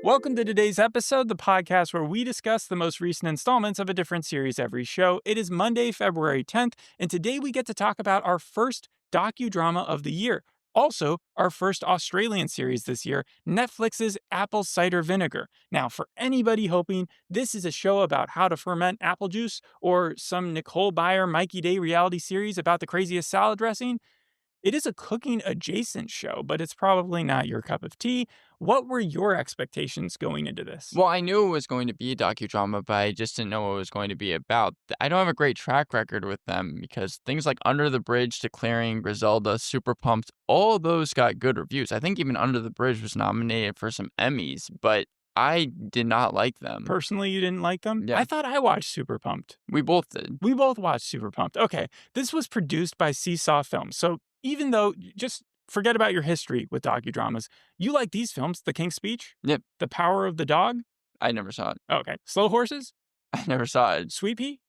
Welcome to today's episode, the podcast where we discuss the most recent installments of a different series every show. It is Monday, February 10th, and today we get to talk about our first docu-drama of the year. Also, our first Australian series this year, Netflix's Apple Cider Vinegar. Now, for anybody hoping this is a show about how to ferment apple juice or some Nicole Byer, Mikey Day reality series about the craziest salad dressing, it is a cooking adjacent show, but it's probably not your cup of tea. What were your expectations going into this? Well, I knew it was going to be a docudrama, but I just didn't know what it was going to be about. I don't have a great track record with them because things like Under the Bridge, Declaring, Griselda, Super Pumped, all of those got good reviews. I think even Under the Bridge was nominated for some Emmys, but I did not like them. Personally, you didn't like them? Yeah. I thought I watched Super Pumped. We both did. We both watched Super Pumped. Okay, this was produced by Seesaw Films. So even though, just forget about your history with docudramas, you like these films, The King's Speech? Yep. The Power of the Dog? I never saw it. Okay. Slow Horses? I never saw it. Sweet Pea?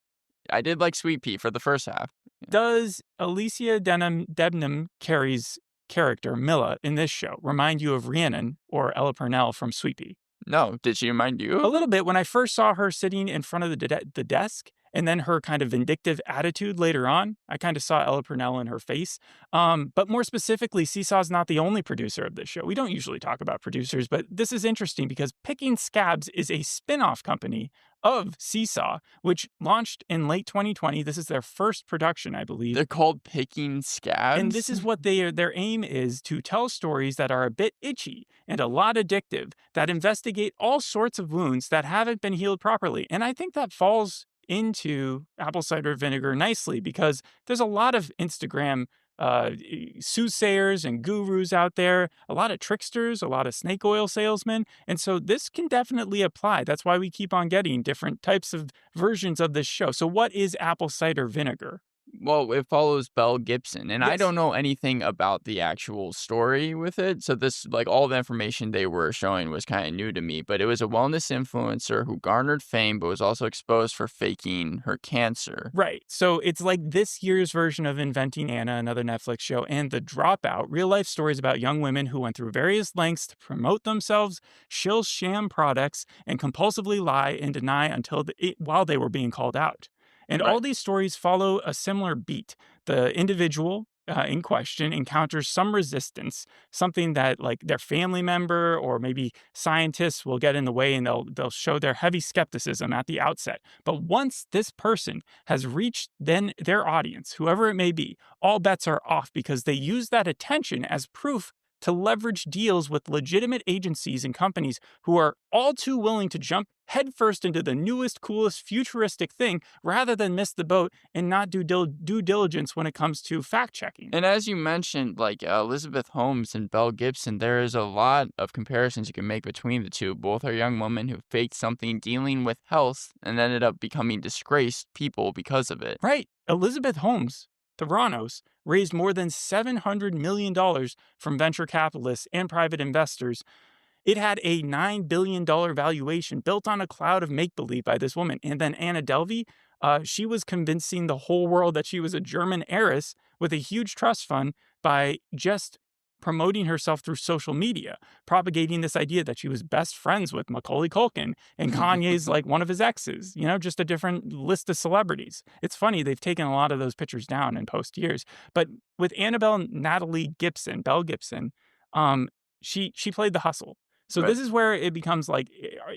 I did like Sweet Pea for the first half. Does Alicia Debnam Carey's character, Milla, in this show remind you of Rhiannon or Ella Purnell from Sweet Pea? No. Did she remind you? A little bit. When I first saw her sitting in front of the desk, and then her kind of vindictive attitude later on, I kind of saw Ella Purnell in her face. But more specifically, Seesaw's not the only producer of this show. We don't usually talk about producers, but this is interesting because Picking Scabs is a spin-off company of Seesaw, which launched in late 2020. This is their first production, I believe. They're called Picking Scabs? And this is what their aim is, to tell stories that are a bit itchy and a lot addictive, that investigate all sorts of wounds that haven't been healed properly. And I think that falls into Apple Cider Vinegar nicely because there's a lot of Instagram soothsayers and gurus out there, a lot of tricksters, a lot of snake oil salesmen. And so this can definitely apply. That's why we keep on getting different types of versions of this show. So what is Apple Cider Vinegar? Well, it follows Belle Gibson, and I Yes. don't know anything about the actual story with it. So this, like, all the information they were showing was kind of new to me, but it was a wellness influencer who garnered fame, but was also exposed for faking her cancer. Right. So it's like this year's version of Inventing Anna, another Netflix show, and The Dropout, real life stories about young women who went through various lengths to promote themselves, shill sham products, and compulsively lie and deny while they were being called out. And all these stories follow a similar beat. The individual in question encounters some resistance, something that like their family member or maybe scientists will get in the way, and they'll show their heavy skepticism at the outset. But once this person has reached then their audience, whoever it may be, all bets are off because they use that attention as proof to leverage deals with legitimate agencies and companies who are all too willing to jump headfirst into the newest, coolest, futuristic thing rather than miss the boat and not do due diligence when it comes to fact-checking. And as you mentioned, like Elizabeth Holmes and Belle Gibson, there is a lot of comparisons you can make between the two. Both are young women who faked something dealing with health and ended up becoming disgraced people because of it. Right. Elizabeth Holmes, Theranos, raised more than $700 million from venture capitalists and private investors. It had a $9 billion valuation built on a cloud of make-believe by this woman. And then Anna Delvey, she was convincing the whole world that she was a German heiress with a huge trust fund by just promoting herself through social media, propagating this idea that she was best friends with Macaulay Culkin and Kanye's like one of his exes, just a different list of celebrities. It's funny, they've taken a lot of those pictures down in post years. But with Annabelle Natalie Gibson, Belle Gibson, she played the hustle. So this is where it becomes like,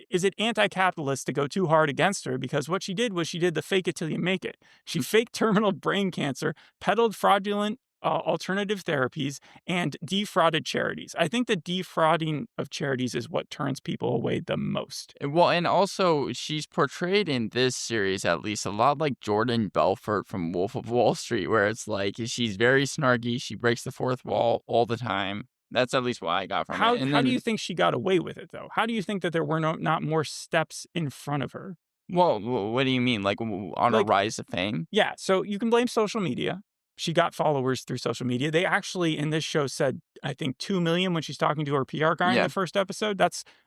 is it anti-capitalist to go too hard against her? Because what she did was she did the fake it till you make it. She faked terminal brain cancer, peddled fraudulent alternative therapies, and defrauded charities. I think the defrauding of charities is what turns people away the most. Well, and also she's portrayed in this series at least a lot like Jordan Belfort from Wolf of Wall Street, where it's like she's very snarky, she breaks the fourth wall all the time. That's at least what I got from it. How do you think she got away with it, though? How do you think that there were not more steps in front of her? Well, what do you mean? Like on a rise to fame? Yeah, so you can blame social media. She got followers through social media. They actually, in this show, said, I think, 2 million when she's talking to her PR guy in the first episode.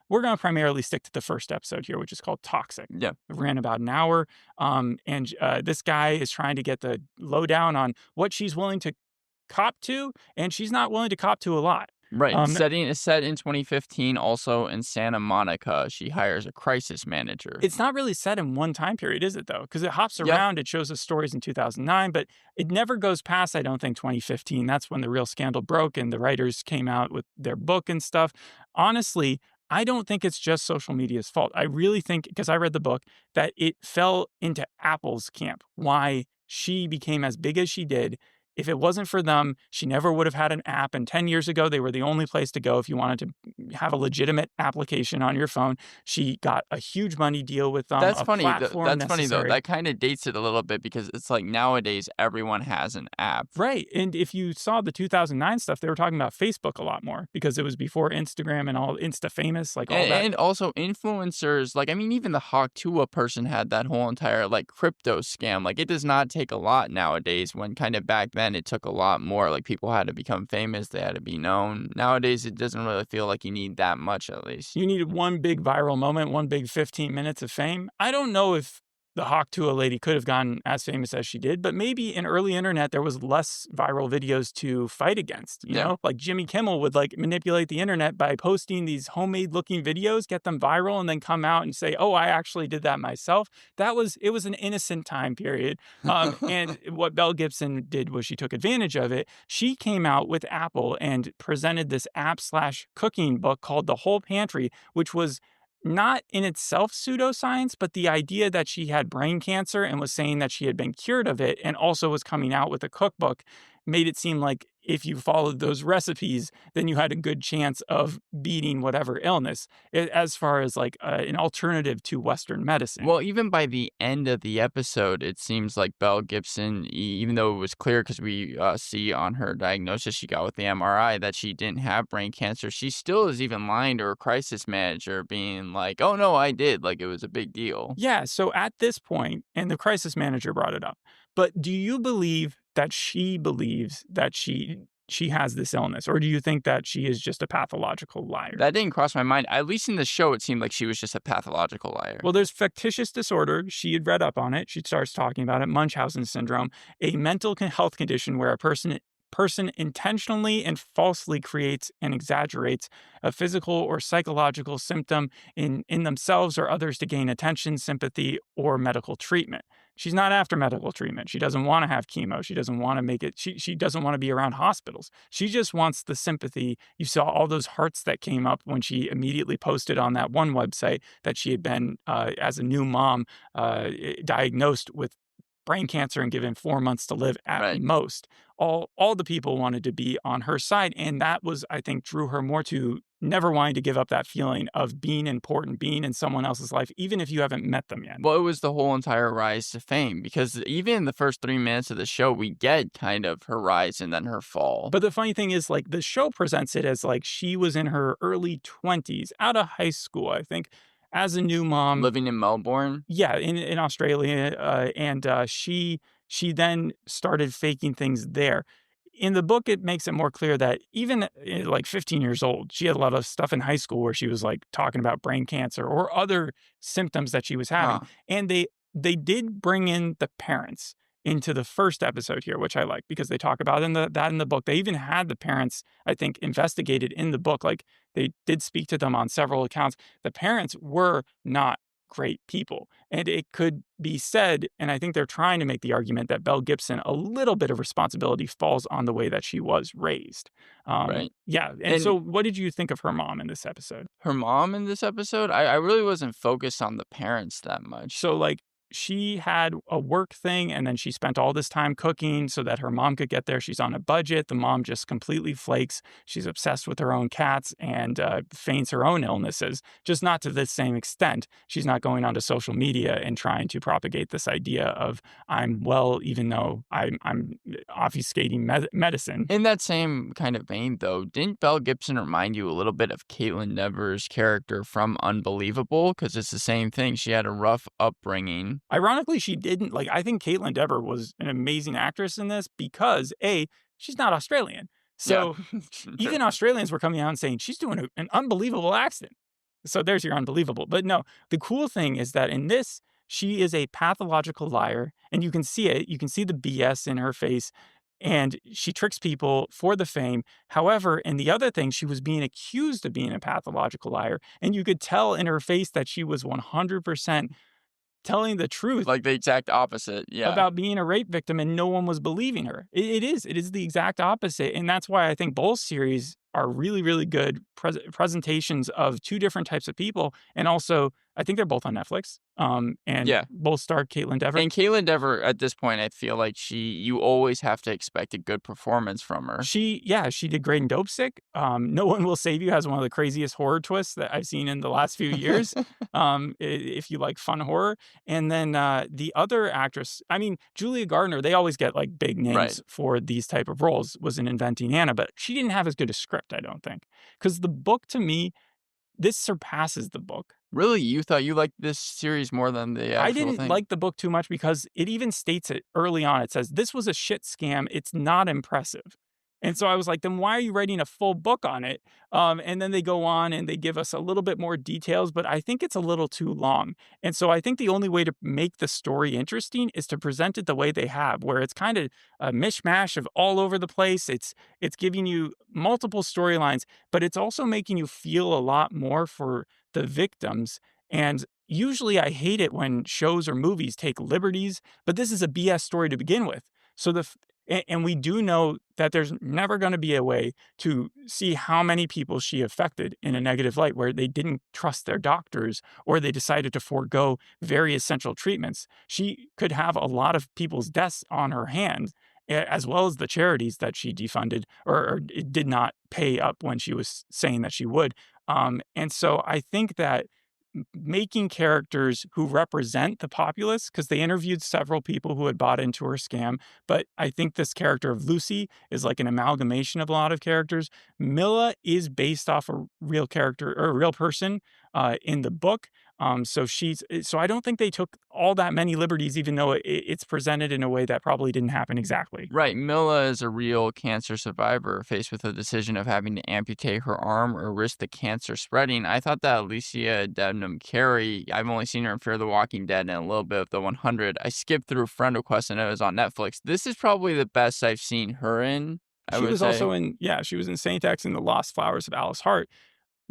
We're going to primarily stick to the first episode here, which is called Toxic. Yeah. It ran about an hour. And this guy is trying to get the lowdown on what she's willing to cop to, and she's not willing to cop to a lot. Right. Setting is set in 2015, also in Santa Monica. She hires a crisis manager. It's not really set in one time period, is it, though? Because it hops Yep. around, it shows us stories in 2009, but it never goes past, I don't think, 2015. That's when the real scandal broke and the writers came out with their book and stuff. Honestly, I don't think it's just social media's fault. I really think, because I read the book, that it fell into Apple's camp, why she became as big as she did. If it wasn't for them, she never would have had an app. And 10 years ago, they were the only place to go if you wanted to have a legitimate application on your phone. She got a huge money deal with them, That's a funny. platform That's funny though. necessary. That kind of dates it a little bit because it's like nowadays everyone has an app. Right. And if you saw the 2009 stuff, they were talking about Facebook a lot more because it was before Instagram and all Insta famous, like all that. And also influencers, like I mean, even the Hawk Tuah person had that whole entire like crypto scam. Like it does not take a lot nowadays. When kind of back then it took a lot more. Like people had to become famous, they had to be known. Nowadays it doesn't really feel like you need that much at least. You needed one big viral moment, one big 15 minutes of fame. I don't know if the Hawk Tuah lady could have gotten as famous as she did, but maybe in early internet there was less viral videos to fight against. You Yeah. know, like Jimmy Kimmel would like manipulate the internet by posting these homemade looking videos, get them viral, and then come out and say, "Oh, I actually did that myself." It was an innocent time period. And what Belle Gibson did was she took advantage of it. She came out with Apple and presented this app slash cooking book called The Whole Pantry, which was not in itself pseudoscience, but the idea that she had brain cancer and was saying that she had been cured of it and also was coming out with a cookbook made it seem like if you followed those recipes, then you had a good chance of beating whatever illness, as far as like an alternative to Western medicine. Well, even by the end of the episode, it seems like Belle Gibson, even though it was clear because we see on her diagnosis she got with the MRI that she didn't have brain cancer, she still is even lying to her crisis manager, being like, "Oh no, I did," like it was a big deal. Yeah, so at this point, and the crisis manager brought it up, but do you believe that she believes that she has this illness, or do you think that she is just a pathological liar? That didn't cross my mind. At least in the show, it seemed like she was just a pathological liar. Well, there's factitious disorder. She had read up on it. She starts talking about it. Munchausen syndrome, a mental health condition where a person intentionally and falsely creates and exaggerates a physical or psychological symptom in themselves or others to gain attention, sympathy, or medical treatment. She's not after medical treatment. She doesn't want to have chemo. She doesn't want to make it. She doesn't want to be around hospitals. She just wants the sympathy. You saw all those hearts that came up when she immediately posted on that one website that she had been, as a new mom, diagnosed with brain cancer and given 4 months to live at Right. most. All the people wanted to be on her side, and that was, I think, drew her more to never wanting to give up that feeling of being important, being in someone else's life, even if you haven't met them yet. Well, it was the whole entire rise to fame because even in the first 3 minutes of the show, we get kind of her rise and then her fall. But the funny thing is, like, the show presents it as like she was in her early 20s, out of high school, I think, as a new mom. Living in Melbourne. Yeah, in Australia, and she then started faking things there. In the book, it makes it more clear that even like 15 years old, she had a lot of stuff in high school where she was like talking about brain cancer or other symptoms that she was having. Huh. And they did bring in the parents into the first episode here, which I like because they talk about that in the book. They even had the parents, I think, investigated in the book. Like they did speak to them on several accounts. The parents were not great people. And it could be said, and I think they're trying to make the argument that Belle Gibson, a little bit of responsibility falls on the way that she was raised. Right. Yeah. And so, what did you think of her mom in this episode? Her mom in this episode, I really wasn't focused on the parents that much. So, like, she had a work thing and then she spent all this time cooking so that her mom could get there. She's on a budget. The mom just completely flakes. She's obsessed with her own cats and feigns her own illnesses, just not to the same extent. She's not going onto social media and trying to propagate this idea of I'm well, even though I'm obfuscating medicine. In that same kind of vein, though, didn't Belle Gibson remind you a little bit of Caitlin Dever's character from Unbelievable? Because it's the same thing. She had a rough upbringing. Ironically, she didn't. Like, I think Caitlin Dever was an amazing actress in this because, A, she's not Australian. So Yeah. even Australians were coming out and saying she's doing an unbelievable accent. So there's your unbelievable. But no, the cool thing is that in this, she is a pathological liar, and you can see it. You can see the BS in her face. and she tricks people for the fame. However, and the other thing, she was being accused of being a pathological liar, and you could tell in her face that she was 100% telling the truth Like the exact opposite. Yeah. about being a rape victim, and no one was believing her. It is the exact opposite, and that's why I think both series are really, really good presentations of two different types of people, and also I think they're both on Netflix, and Yeah. both star Caitlin Dever. And Caitlin Dever, at this point, I feel like you always have to expect a good performance from her. She did great in Dope Sick. No One Will Save You has one of the craziest horror twists that I've seen in the last few years. If you like fun horror, and then the other actress, I mean Julia Gardner, they always get like big Right. names for these type of roles. Was in Inventing Anna, but she didn't have as good a script, I don't think, because the book to me this surpasses the book. Really? You thought you liked this series more than the I actual didn't thing? like the book too much because it even states it early on. It says, "This was a shit scam. It's not impressive." And so I was like, then why are you writing a full book on it? And then they go on and they give us a little bit more details, but I think it's a little too long. And so I think the only way to make the story interesting is to present it the way they have, where it's kind of a mishmash of all over the place. It's giving you multiple storylines, but it's also making you feel a lot more for the victims. And usually I hate it when shows or movies take liberties, but this is a BS story to begin with. So and we do know that there's never going to be a way to see how many people she affected in a negative light where they didn't trust their doctors or they decided to forego very essential treatments. She could have a lot of people's deaths on her hands, as well as the charities that she defunded or did not pay up when she was saying that she would. And so I think that making characters who represent the populace, because they interviewed several people who had bought into her scam. But I think this character of Lucy is like an amalgamation of a lot of characters. Mila is based off a real character or a real person in the book. So I don't think they took all that many liberties, even though it's presented in a way that probably didn't happen exactly. Right. Mila is a real cancer survivor faced with the decision of having to amputate her arm or risk the cancer spreading. I thought that Alicia Debnam Carey, I've only seen her in Fear the Walking Dead and a little bit of The 100. I skipped through Friend Request and it was on Netflix. This is probably the best I've seen her in, I She would was say. also she was in Saint X and the Lost Flowers of Alice Hart.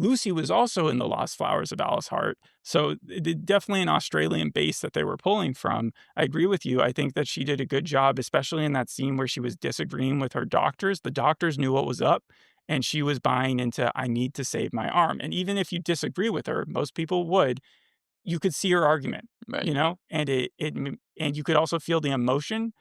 Lucy was also in The Lost Flowers of Alice Hart. So definitely an Australian base that they were pulling from. I agree with you. I think that she did a good job, especially in that scene where she was disagreeing with her doctors. The doctors knew what was up, and she was buying into, I need to save my arm. And even if you disagree with her, most people would, you could see her argument, Right. and and you could also feel the emotion.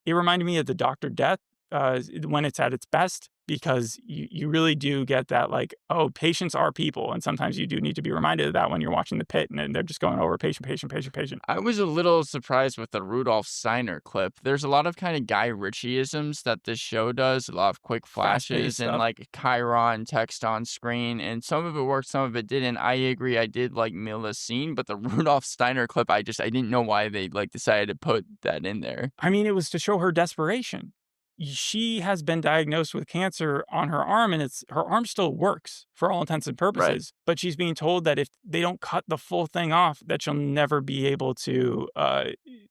It reminded me of the Doctor Death, when it's at its best, because you really do get that, like, oh, patients are people, and sometimes you do need to be reminded of that when you're watching The Pit, and then they're just going over patient, patient, patient, patient. I was a little surprised with the Rudolph Steiner clip. There's a lot of kind of Guy Ritchie-isms that this show does, a lot of quick Fast-paced flashes and stuff. like Chiron text on screen, and some of it worked, some of it didn't. I agree, I did like Mila's scene, but the Rudolph Steiner clip, I didn't know why they like decided to put that in there. I mean, it was to show her desperation. She has been diagnosed with cancer on her arm, and her arm still works for all intents and Right. purposes. But she's being told that if they don't cut the full thing off, that she'll never be able to.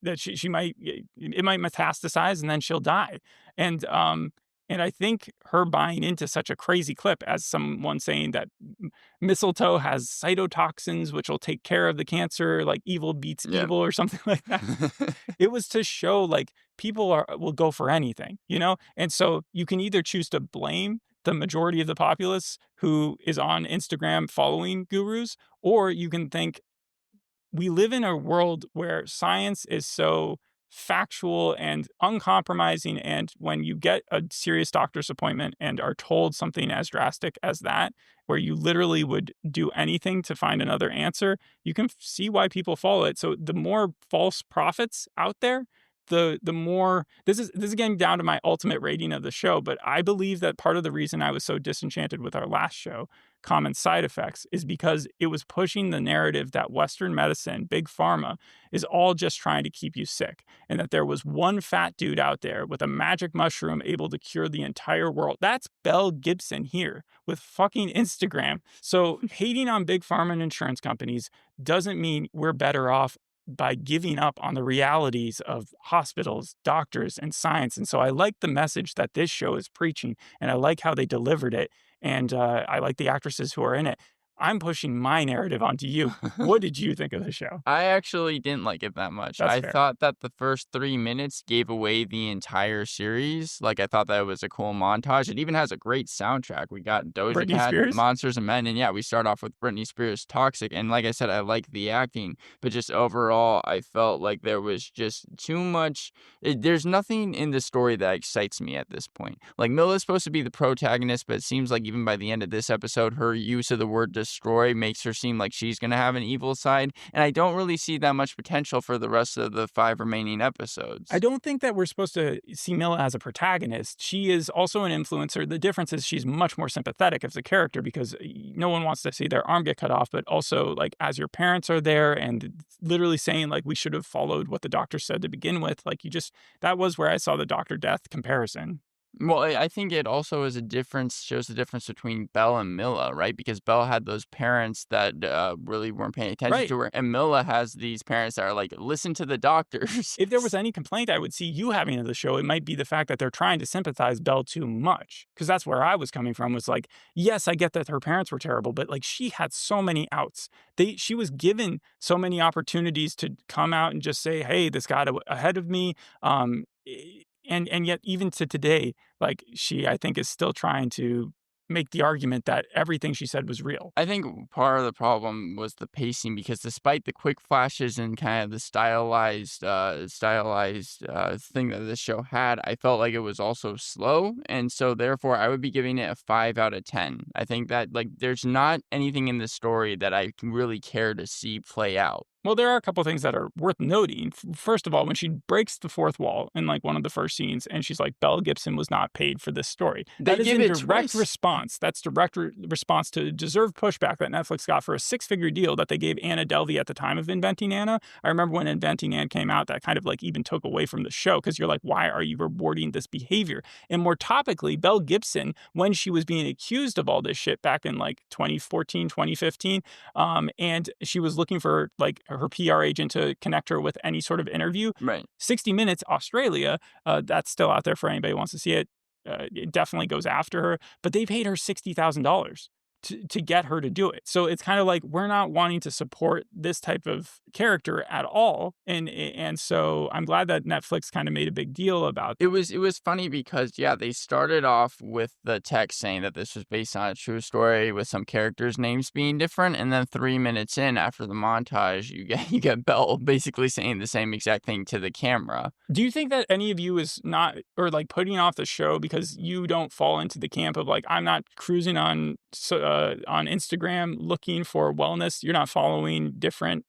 That she might it might metastasize, and then she'll die. And um, and I think her buying into such a crazy clip, as someone saying that mistletoe has cytotoxins, which will take care of the cancer, like evil beats Yeah. evil or something like that. It was to show like people will go for anything. And so you can either choose to blame the majority of the populace who is on Instagram following gurus, or you can think we live in a world where science is so factual and uncompromising. And when you get a serious doctor's appointment and are told something as drastic as that, where you literally would do anything to find another answer, you can see why people follow it. So the more false prophets out there, the more this is getting down to my ultimate rating of the show, but I believe that part of the reason I was so disenchanted with our last show, Common Side Effects, is because it was pushing the narrative that Western medicine, big pharma, is all just trying to keep you sick, and that there was one fat dude out there with a magic mushroom able to cure the entire world. That's Belle Gibson here with fucking Instagram. So hating on big pharma and insurance companies doesn't mean we're better off by giving up on the realities of hospitals, doctors, and science. And so I like the message that this show is preaching, and I like how they delivered it. And I like the actresses who are in it. I'm pushing my narrative onto you. What did you think of the show? I actually didn't like it that much. That's I fair. thought that the first 3 minutes gave away the entire series. Like, I thought that was a cool montage. It even has a great soundtrack. We got Doja Britney Cat, Spears? Monsters and Men, and yeah, we start off with Britney Spears' Toxic. And like I said, I like the acting, but just overall, I felt like there was just too much. There's nothing in the story that excites me at this point. Like, Milla's supposed to be the protagonist, but it seems like even by the end of this episode, her use of the word destroy makes her seem like she's going to have an evil side. And I don't really see that much potential for the rest of the 5 remaining I episodes. don't think that we're supposed to see Mila as a protagonist. She is also an influencer. The difference is she's much more sympathetic as a character because no one wants to see their arm get cut off. But also, like, as your parents are there and literally saying, like, we should have followed what the doctor said to begin with, like, that was where I saw the doctor death comparison. Well, I think it also is a difference shows the difference between Belle and Milla, right? Because Belle had those parents that, really weren't paying attention Right. to her, and Milla has these parents that are like, "Listen to the doctors." If there was any complaint I would see you having of the show, it might be the fact that they're trying to sympathize Belle too much. Because that's where I was coming from, was like, yes, I get that her parents were terrible, but like she had so many outs. She was given so many opportunities to come out and just say, hey, this got ahead of me. And yet even to today, like she, I think, is still trying to make the argument that everything she said was real. I think part of the problem was the pacing because despite the quick flashes and kind of the stylized thing that this show had, I felt like it was also slow, and so therefore I would be giving it a 5 out of 10. I think that like there's not anything in the story that I can really care to see play out. Well, there are a couple things that are worth noting. First of all, when she breaks the fourth wall in like one of the first scenes, and she's like, "Belle Gibson was not paid for this story." They That is give in it direct twice. response. That's direct response to deserved pushback that Netflix got for a six-figure deal that they gave Anna Delvey at the time of Inventing Anna. I remember when Inventing Anna came out, that kind of like even took away from the show because you're like, "Why are you rewarding this behavior?" And more topically, Belle Gibson, when she was being accused of all this shit back in like 2014, 2015, and she was looking for like her PR agent to connect her with any sort of interview. Right. 60 Minutes Australia, that's still out there for anybody who wants to see it. It definitely goes after her, but they paid her $60,000 to get her to do it. So it's kind of like we're not wanting to support this type of character at all, and so I'm glad that Netflix kind of made a big deal about. It was funny because, yeah, they started off with the text saying that this was based on a true story with some characters' names being different, and then 3 minutes in after the montage, you get Belle basically saying the same exact thing to the camera. Do you think that any of you is not, or like putting off the show because you don't fall into the camp of like, I'm not cruising on Instagram looking for wellness? You're not following different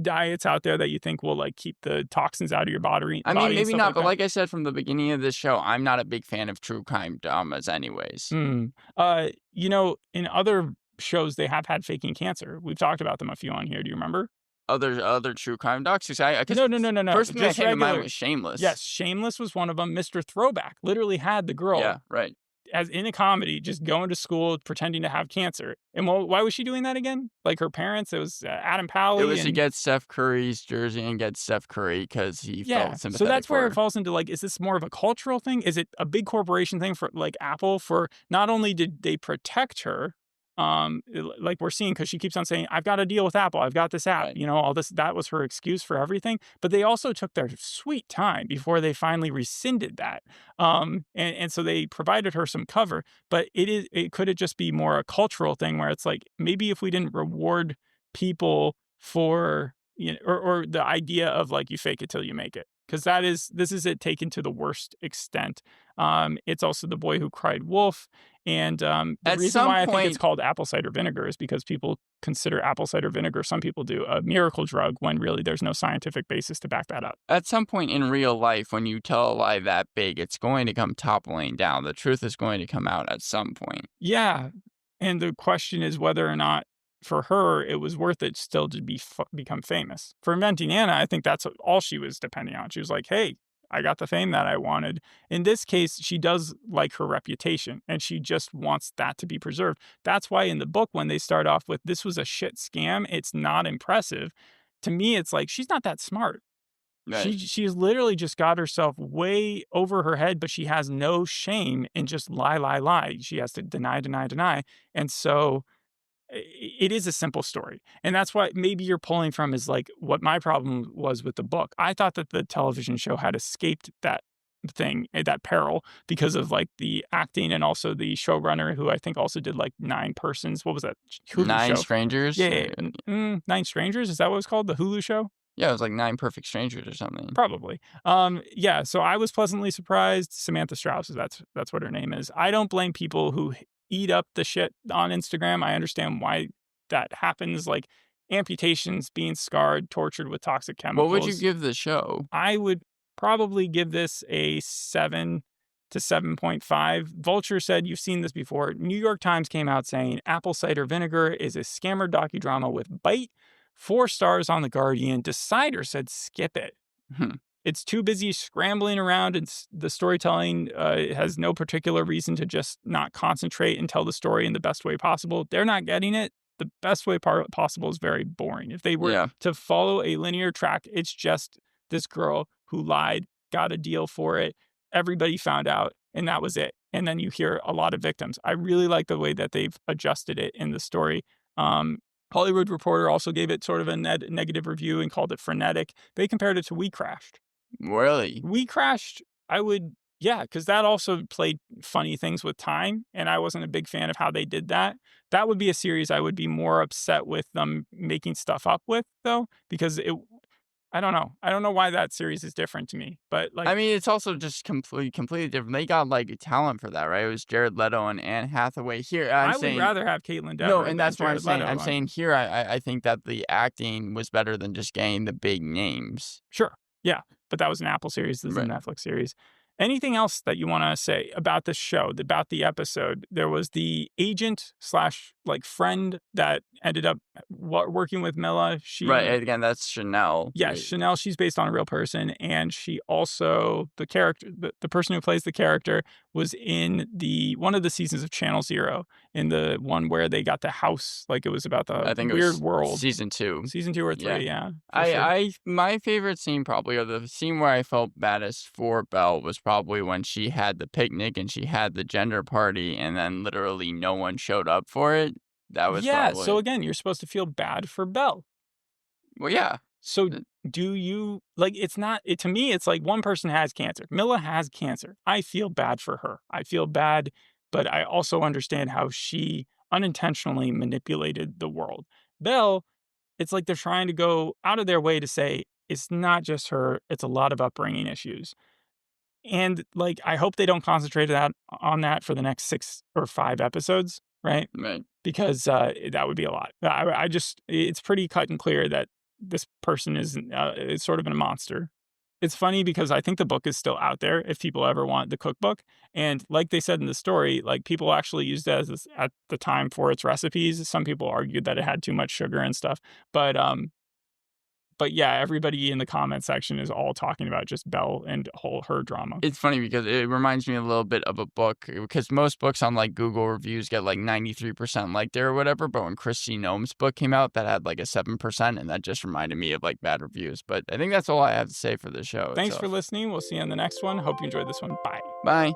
diets out there that you think will like keep the toxins out of your body, I mean, body and maybe stuff not, like but that? like I said from the beginning of this show, I'm not a big fan of true crime dramas anyways. In other shows, they have had faking cancer. We've talked about them a few on here. Do you remember? Other true crime docs, 'cause I 'cause No, no, no, no, no. first thing that Just came to mind regular. was Shameless. Yes, Shameless was one of them. Mr. Throwback literally had the girl Yeah, right. as in a comedy, just going to school pretending to have cancer. And why was she doing that again? Like her parents, it was Adam It Pally was to and get Steph Curry's jersey and get Steph Curry because he yeah. felt So sympathetic that's for where it her. falls into like, is this more of a cultural thing? Is it a big corporation thing for like Apple? For not only did they protect her, like we're seeing, because she keeps on saying, I've got a deal with Apple, I've got this app, Right. all this, that was her excuse for everything. But they also took their sweet time before they finally rescinded that. And so they provided her some cover, but it could it just be more a cultural thing where it's like, maybe if we didn't reward people for or the idea of like you fake it till you make it, because this is it taken to the worst extent. It's also The Boy Who Cried Wolf, and the At reason some why I think it's point called apple cider vinegar is because people consider apple cider vinegar, some people do, a miracle drug when really there's no scientific basis to back that up. at some point in real life, when you tell a lie that big, it's going to come toppling down. The truth is going to come out at some point. Yeah, and the question is whether or not for her it was worth it still to become famous. For Inventing Anna, I think that's all she was depending on. She was like, "Hey, I got the fame that I wanted." In this case, she does like her reputation and she just wants that to be preserved. That's why in the book, when they start off with this was a shit scam, it's not impressive. to me, it's like she's not that smart. Right. She's literally just got herself way over her head, but she has no shame in just lie, lie, lie. She has to deny, deny, deny. And so it is a simple story. And that's why maybe you're pulling from is like what my problem was with the book. I thought that the television show had escaped that thing, that peril because of like the acting and also the showrunner who I think also did like Nine Persons. What was that Hulu Nine show? Strangers? Yeah, Nine Strangers. Is that what it was called? The Hulu show? Yeah, it was like Nine Perfect Strangers or something. Probably. Yeah, so I was pleasantly surprised. Samantha Strauss, that's what her name is. I don't blame people who eat up the shit on Instagram. I understand why that happens, like amputations, being scarred, tortured with toxic What would you chemicals. give the show? I would probably give this a 7 to 7.5. Vulture said, you've seen this before. New York Times came out saying Apple Cider Vinegar is a scammer docudrama with bite. 4 stars on The Guardian. Decider said, skip it. Hmm. It's too busy scrambling around, and the storytelling has no particular reason to just not concentrate and tell the story in the best way possible. They're not getting it. The best way possible is very boring. If they were Yeah. to follow a linear track, it's just this girl who lied, got a deal for it. Everybody found out, and that was it. And then you hear a lot of victims. I really like the way that they've adjusted it in the story. Hollywood Reporter also gave it sort of a negative review and called it frenetic. They compared it to We Crashed. Really? We Crashed, yeah, because that also played funny things with time, and I wasn't a big fan of how they did that. That would be a series I would be more upset with them making stuff up with, though, because I don't know. I don't know why that series is different to me, but like, I mean, it's also just completely different. They got like talent for that, right? It was Jared Leto and Anne Hathaway. Here, I'm I would saying rather have Caitlin no, Dever and than that's what I'm Jared saying. Leto. I'm saying here, I think that the acting was better than just getting the big names. Sure. Yeah. But that was an Apple series. This is a Right. Netflix series. Anything else that you want to say about the show, about the episode? There was the agent slash like friend that ended up working with Mila. Right. Again, that's Chanel. Yeah, Right. Chanel, she's based on a real person. And she also, the character, the person who plays the character was in one of the seasons of Channel Zero, in the one where they got the house. Like it was about the I think it weird was world. season 2. Season 2 or 3, yeah. My favorite scene probably, or the scene where I felt baddest for Belle, was probably when she had the picnic and she had the gender party, and then literally no one showed up for it. That was Yeah, so probably again, you're supposed to feel bad for Belle. well, yeah. So do you like to me it's like one person has cancer. Mila has cancer. I feel bad for her. I feel bad, but I also understand how she unintentionally manipulated the world. Belle, it's like they're trying to go out of their way to say it's not just her, it's a lot of upbringing issues. And like I hope they don't concentrate on that for the next 6 or 5 episodes, right? Right. Because that would be a lot. I just it's pretty cut and clear that this person is sort of a monster. It's funny because I think the book is still out there if people ever want the cookbook. And like they said in the story, like people actually used it at the time for its recipes. Some people argued that it had too much sugar and stuff. But yeah, everybody in the comment section is all talking about just Belle and her drama. It's funny because it reminds me a little bit of a book, because most books on like Google reviews get like 93% liked there or whatever. But when Christy Nome's book came out, that had like a 7%, and that just reminded me of like bad reviews. But I think that's all I have to say for the show. Thanks for listening. We'll see you on the next one. Hope you enjoyed this one. Bye. Bye.